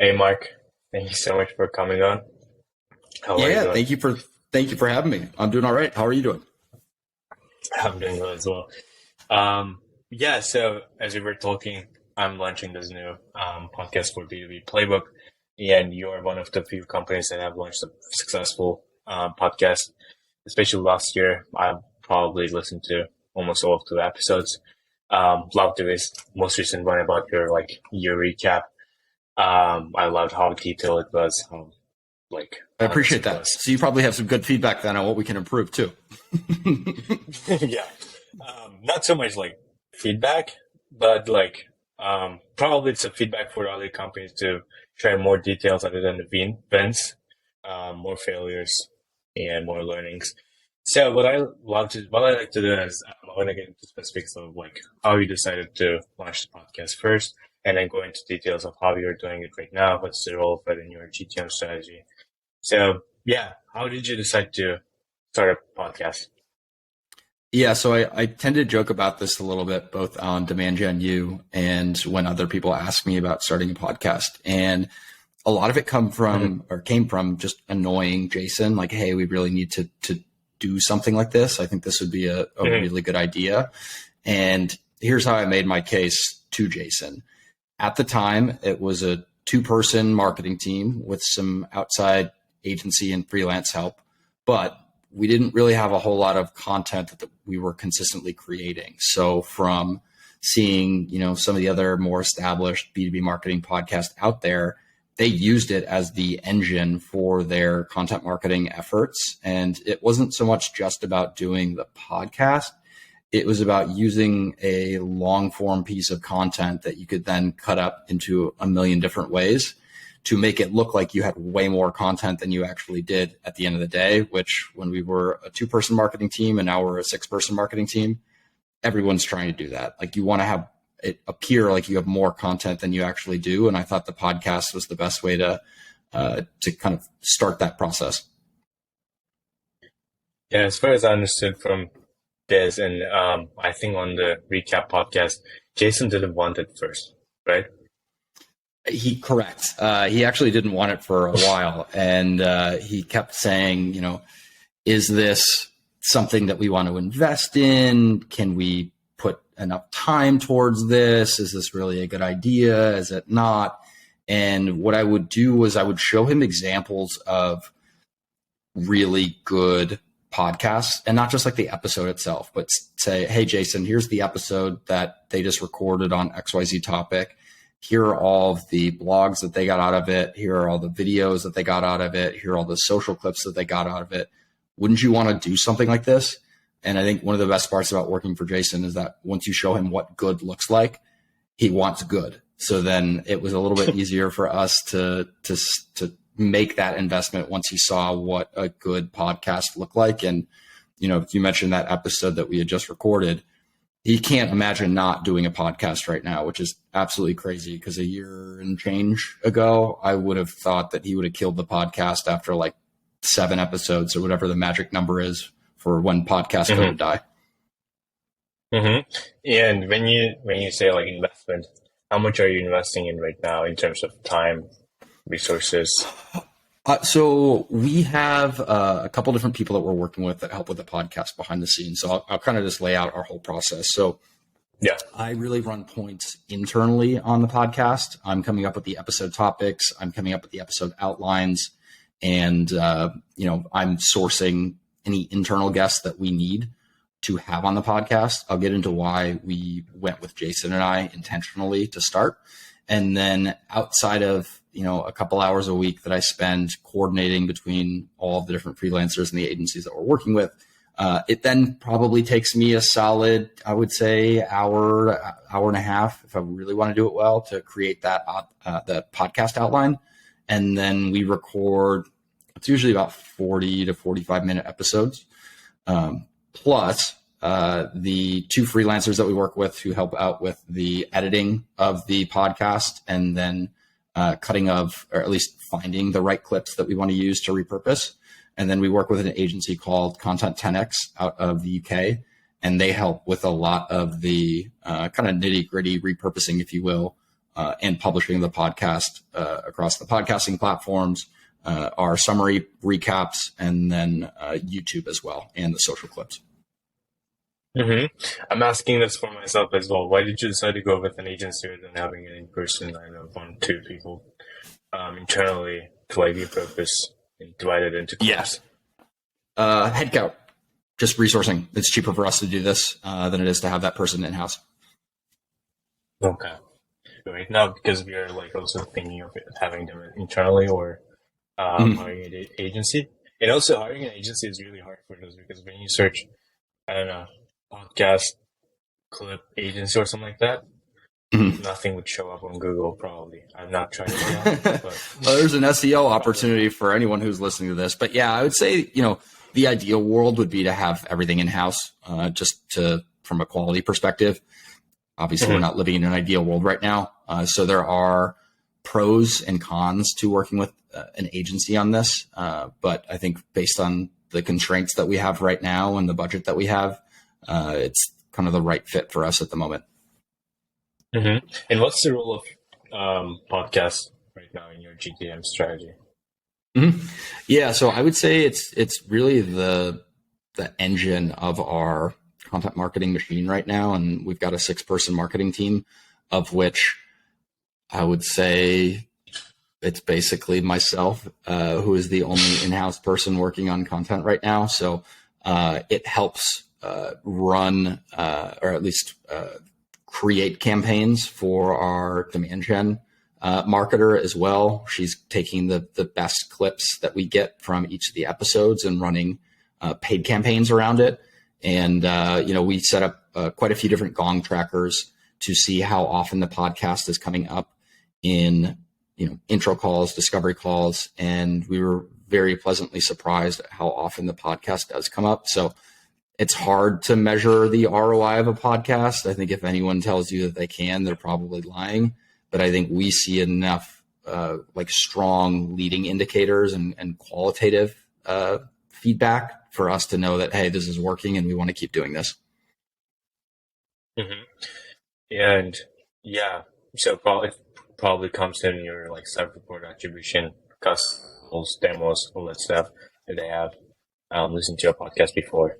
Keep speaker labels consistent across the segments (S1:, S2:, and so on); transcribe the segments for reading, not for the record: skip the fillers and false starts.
S1: Hey, Mark. Thank you so much for coming on. How are you
S2: Yeah,
S1: doing?
S2: thank you for having me. I'm doing all right. How are you doing?
S1: I'm doing well as well. Yeah, so as we were talking, I'm launching this new podcast for B2B Playbook, and you're one of the few companies that have launched a successful podcast. Especially last year, I probably listened to almost all of the episodes. Loved this most recent one about your year recap. I loved how detailed it was, how
S2: I
S1: honest
S2: appreciate
S1: it
S2: that.
S1: was.
S2: So you probably have some good feedback then on what we can improve too.
S1: Yeah. Not so much feedback, but probably it's a feedback for other companies to share more details other than the wins, more failures, and more learnings. So what I like to do is I want to get into specifics of how you decided to launch the podcast first, and then go into details of how you're doing it right now. What's the role of it in your GTM strategy? So yeah, how did you decide to start a podcast?
S2: Yeah, so I tend to joke about this a little bit, both on Demand Gen U and when other people ask me about starting a podcast. And a lot of it came from just annoying Jason, like, hey, we really need to do something like this. I think this would be a really good idea. And here's how I made my case to Jason. At the time, it was a 2-person marketing team with some outside agency and freelance help, but we didn't really have a whole lot of content that we were consistently creating. So from seeing, some of the other more established B2B marketing podcasts out there, they used it as the engine for their content marketing efforts. And it wasn't so much just about doing the podcast. It was about using a long form piece of content that you could then cut up into a million different ways to make it look like you had way more content than you actually did at the end of the day, which when we were a 2-person marketing team and now we're a 6-person marketing team, everyone's trying to do that. Like you want to have it appear like you have more content than you actually do. And I thought the podcast was the best way to kind of start that process.
S1: Yeah, as far as I understood from this, and I think on the recap podcast, Jason didn't want it first, right?
S2: Correct. He actually didn't want it for a while. And he kept saying, is this something that we want to invest in? Can we put enough time towards this? Is this really a good idea? Is it not? And what I would do was I would show him examples of really good podcasts, and not just like the episode itself, but say, hey, Jason, here's the episode that they just recorded on XYZ topic. Here are all of the blogs that they got out of it. Here are all the videos that they got out of it. Here are all the social clips that they got out of it. Wouldn't you want to do something like this? And I think one of the best parts about working for Jason is that once you show him what good looks like, he wants good. So then it was a little bit easier for us to make that investment once he saw what a good podcast looked like. And, you mentioned that episode that we had just recorded. He can't imagine not doing a podcast right now, which is absolutely crazy because a year and change ago, I would have thought that he would have killed the podcast after 7 episodes or whatever the magic number is for when podcasts go to die.
S1: Mm-hmm. And when you say investment, how much are you investing in right now in terms of time, resources?
S2: So we have a couple different people that we're working with that help with the podcast behind the scenes. So I'll kind of just lay out our whole process. So
S1: yeah, I
S2: really run points internally on the podcast. I'm coming up with the episode topics. I'm coming up with the episode outlines. And, I'm sourcing any internal guests that we need to have on the podcast. I'll get into why we went with Jason and I intentionally to start. And then outside of, a couple hours a week that I spend coordinating between all of the different freelancers and the agencies that we're working with, it then probably takes me a solid, I would say, hour and a half, if I really want to do it well, to create that the podcast outline. And then we record, it's usually about 40 to 45-minute episodes, plus the 2 freelancers that we work with who help out with the editing of the podcast and then cutting of, or at least finding the right clips that we want to use to repurpose. And then we work with an agency called Content 10X out of the UK, and they help with a lot of the kind of nitty gritty repurposing, if you will, and publishing the podcast across the podcasting platforms, our summary recaps, and then YouTube as well, and the social clips.
S1: Mm-hmm. I'm asking this for myself as well. Why did you decide to go with an agency rather than having an in-person line of 1-2 people internally to like repurpose and divide it into clips?
S2: Headcount, just resourcing. It's cheaper for us to do this than it is to have that person in-house.
S1: Okay. Right now, because we are like also thinking of having them internally or hiring an agency. And also hiring an agency is really hard for those because when you search, I don't know, podcast clip agency or something like that, nothing would show up on Google probably. I've not tried it yet, but
S2: well, there's an SEO opportunity for anyone who's listening to this. But yeah, I would say, the ideal world would be to have everything in-house, from a quality perspective. Obviously, we're not living in an ideal world right now. So there are pros and cons to working with an agency on this. But I think based on the constraints that we have right now and the budget that we have, it's kind of the right fit for us at the moment.
S1: Mm-hmm. And what's the role of podcasts right now in your GTM strategy?
S2: Mm-hmm. Yeah, so I would say it's really the engine of our content marketing machine right now, and we've got a 6-person marketing team, of which I would say it's basically myself who is the only in-house person working on content right now. So it helps run or at least create campaigns for our demand gen marketer as well. She's taking the best clips that we get from each of the episodes and running paid campaigns around it. And, we set up quite a few different gong trackers to see how often the podcast is coming up in, intro calls, discovery calls. And we were very pleasantly surprised at how often the podcast does come up. So it's hard to measure the ROI of a podcast. I think if anyone tells you that they can, they're probably lying. But I think we see enough strong leading indicators and qualitative feedback for us to know that, hey, this is working and we want to keep doing this.
S1: Mm-hmm. And so probably comes in your self-report attribution, customers, demos, all that stuff that they have listened to your podcast before.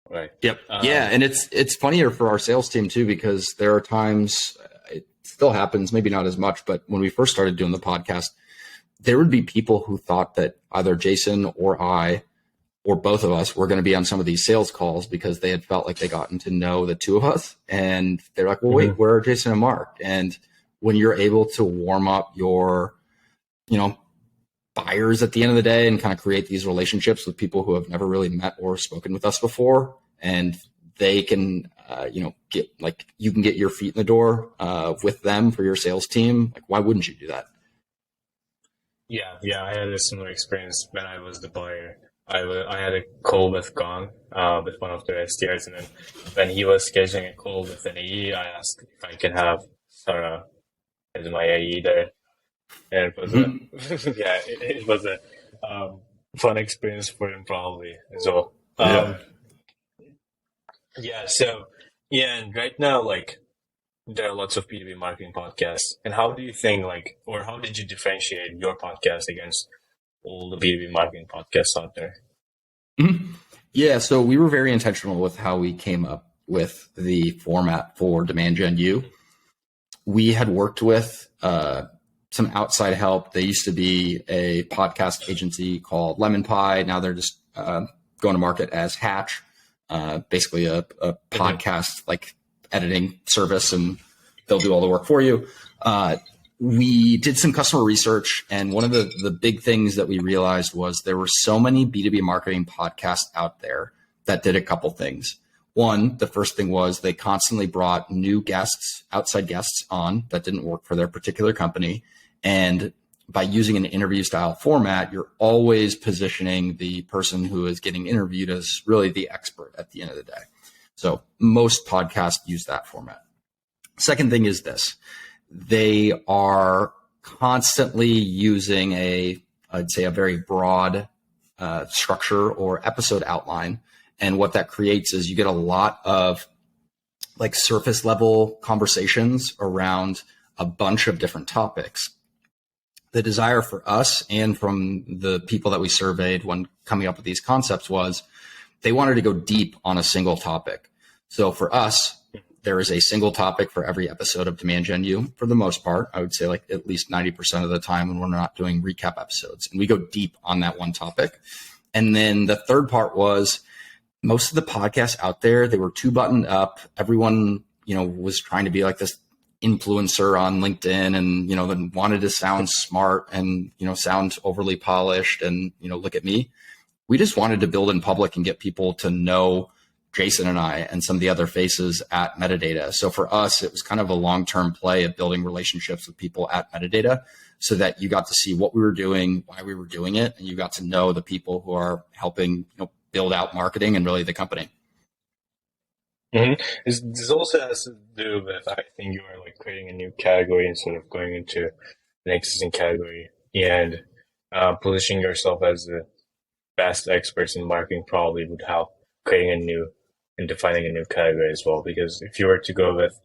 S1: Right.
S2: Yep. And it's funnier for our sales team too, because there are times, it still happens, maybe not as much, but when we first started doing the podcast, there would be people who thought that either Jason or I or both of us were going to be on some of these sales calls because they had felt like they gotten to know the two of us. And they're like, well, wait, where are Jason and Mark? And when you're able to warm up your, buyers at the end of the day and kind of create these relationships with people who have never really met or spoken with us before, and they can, you can get your feet in the door with them for your sales team. Why wouldn't you do that?
S1: Yeah, I had a similar experience when I was the buyer. I had a call with Gong, with one of their SDRs, and then when he was scheduling a call with an AE, I asked if I can have Sarah as my AE there. And it was it was a fun experience for him probably as well. And right now, there are lots of B2B marketing podcasts. And how do you think, or how did you differentiate your podcast against all the B2B marketing podcasts out there?
S2: Mm-hmm. Yeah, so we were very intentional with how we came up with the format for Demand Gen U. We had worked with some outside help. They used to be a podcast agency called Lemon Pie. Now they're just going to market as Hatch, basically a podcast editing service, and they'll do all the work for you. We did some customer research, and one of the big things that we realized was there were so many B2B marketing podcasts out there that did a couple things. One, the first thing was they constantly brought new guests, outside guests on that didn't work for their particular company. And by using an interview style format, you're always positioning the person who is getting interviewed as really the expert at the end of the day. So most podcasts use that format. Second thing is this. They are constantly using I'd say a very broad structure or episode outline. And what that creates is you get a lot of surface level conversations around a bunch of different topics. The desire for us and from the people that we surveyed when coming up with these concepts was they wanted to go deep on a single topic. So for us, there is a single topic for every episode of Demand Gen U for the most part. I would say like at least 90% of the time when we're not doing recap episodes. And we go deep on that one topic. And then the third part was most of the podcasts out there, they were too buttoned up. Everyone, was trying to be like this influencer on LinkedIn and, then wanted to sound smart and, sound overly polished and, look at me. We just wanted to build in public and get people to know Jason and I and some of the other faces at Metadata. So for us, it was kind of a long-term play of building relationships with people at Metadata so that you got to see what we were doing, why we were doing it, and you got to know the people who are helping build out marketing and really the company.
S1: Mm-hmm. This also has to do with, I think, you are like creating a new category instead of going into an existing category and positioning yourself as the best experts in marketing probably would help creating a new and defining a new category as well. Because if you were to go with,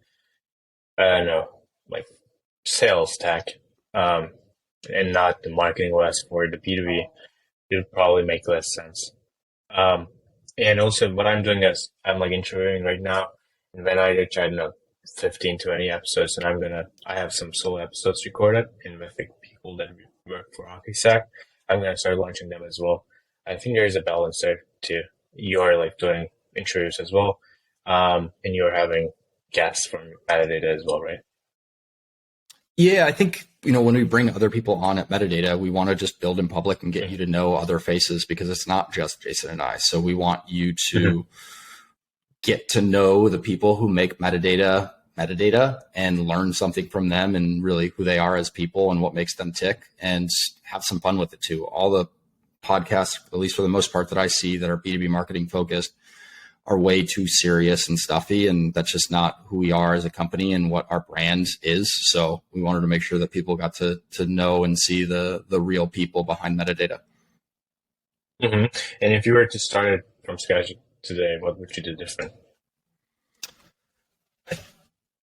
S1: I don't know, like sales tech, and not the marketing list for the B2B, it would probably make less sense. And also what I'm doing is I'm like interviewing right now, and when I reach, I don't know, 15, 20 episodes, and I have some solo episodes recorded, and with the people that work for HockeySack, I'm going to start launching them as well. I think there is a balance there too. You're like doing interviews as well, and you're having guests from Metadata as well, right?
S2: Yeah, I think, when we bring other people on at Metadata, we want to just build in public and get you to know other faces because it's not just Jason and I. So we want you to get to know the people who make Metadata and learn something from them and really who they are as people and what makes them tick and have some fun with it too. All the podcasts, at least for the most part that I see that are B2B marketing focused, are way too serious and stuffy, and that's just not who we are as a company and what our brand is. So we wanted to make sure that people got to know and see the real people behind Metadata.
S1: Mm-hmm. And if you were to start it from scratch today, what would you do different?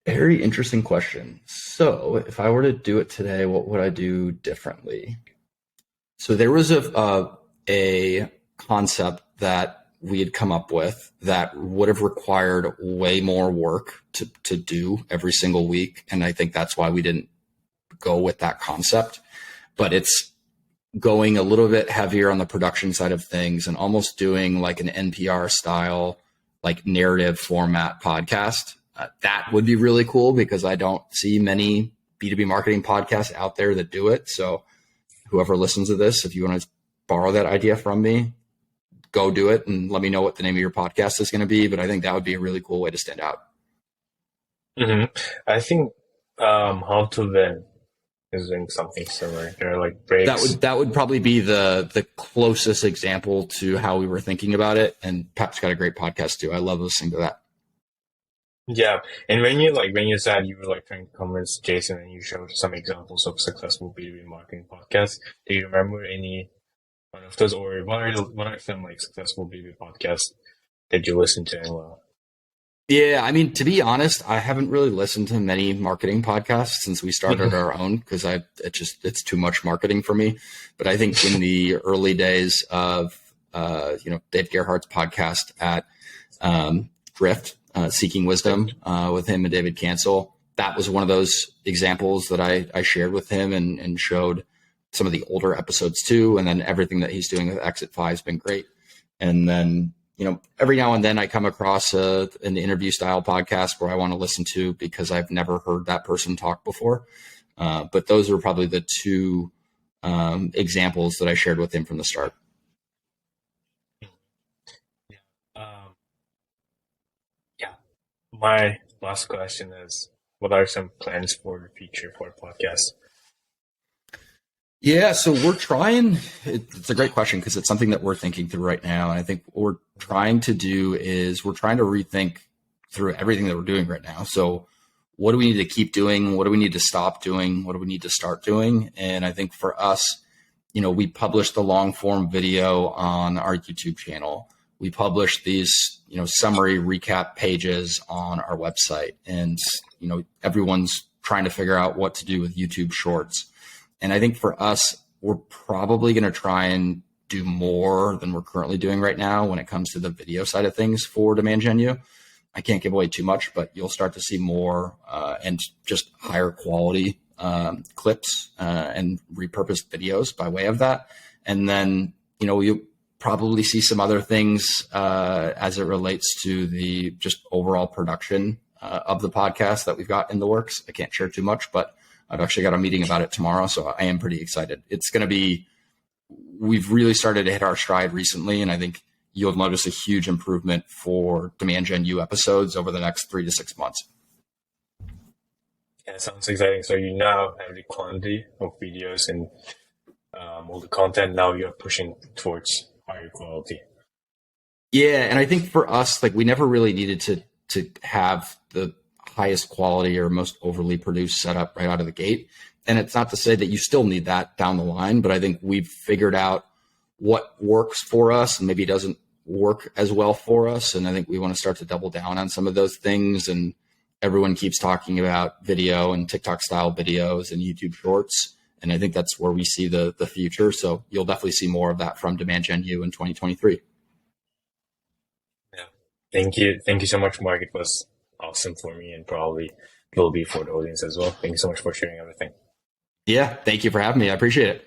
S2: Very interesting question. So if I were to do it today, what would I do differently? So there was a concept that we had come up with that would have required way more work to do every single week. And I think that's why we didn't go with that concept. But it's going a little bit heavier on the production side of things and almost doing like an NPR style, like narrative format podcast. That would be really cool because I don't see many B2B marketing podcasts out there that do it. So whoever listens to this, if you want to borrow that idea from me, go do it and let me know what the name of your podcast is going to be. But I think that would be a really cool way to stand out.
S1: Mm-hmm. I think How to Win is doing something similar. There are like breaks.
S2: That would probably be the closest example to how we were thinking about it. And Pep's got a great podcast too. I love listening to that.
S1: Yeah. And when you said you were like trying to convince Jason and you showed some examples of successful B2B marketing podcasts, do you remember any one of those, or what are some like successful B2B podcasts that you listen to? Well,
S2: yeah, I mean, to be honest, I haven't really listened to many marketing podcasts since we started our own because it's too much marketing for me. But I think in the early days of Dave Gerhardt's podcast at Drift, Seeking Wisdom with him and David Cancel, that was one of those examples that I shared with him and showed some of the older episodes too. And then everything that he's doing with Exit 5 has been great. And then, every now and then I come across an interview style podcast where I want to listen to because I've never heard that person talk before. But those are probably the two examples that I shared with him from the start.
S1: My last question is, what are some plans for the future for podcasts?
S2: Yeah, so we're trying. It's a great question because it's something that we're thinking through right now. And I think what we're trying to do is we're trying to rethink through everything that we're doing right now. So what do we need to keep doing? What do we need to stop doing? What do we need to start doing? And I think for us, we published the long form video on our YouTube channel. We published these, summary recap pages on our website, and, everyone's trying to figure out what to do with YouTube Shorts. And I think for us, we're probably going to try and do more than we're currently doing right now when it comes to the video side of things for Demand Gen U. I can't give away too much, but you'll start to see more and just higher quality clips and repurposed videos by way of that. And then, you'll probably see some other things as it relates to the just overall production of the podcast that we've got in the works. I can't share too much, but I've actually got a meeting about it tomorrow, so I am pretty excited. It's going to be, we've really started to hit our stride recently, and I think you'll notice a huge improvement for Demand Gen U episodes over the next 3 to 6 months.
S1: Yeah, sounds exciting. So you now have the quantity of videos and all the content. Now you're pushing towards higher quality.
S2: Yeah, and I think for us, like, we never really needed to have the highest quality or most overly produced setup right out of the gate. And it's not to say that you still need that down the line, but I think we've figured out what works for us and maybe doesn't work as well for us. And I think we want to start to double down on some of those things. And everyone keeps talking about video and TikTok style videos and YouTube Shorts. And I think that's where we see the future. So you'll definitely see more of that from Demand Gen U in 2023.
S1: Yeah. Thank you. Thank you so much, Mark. It was awesome for me and probably will be for the audience as well. Thank you so much for sharing everything.
S2: Yeah. Thank you for having me. I appreciate it.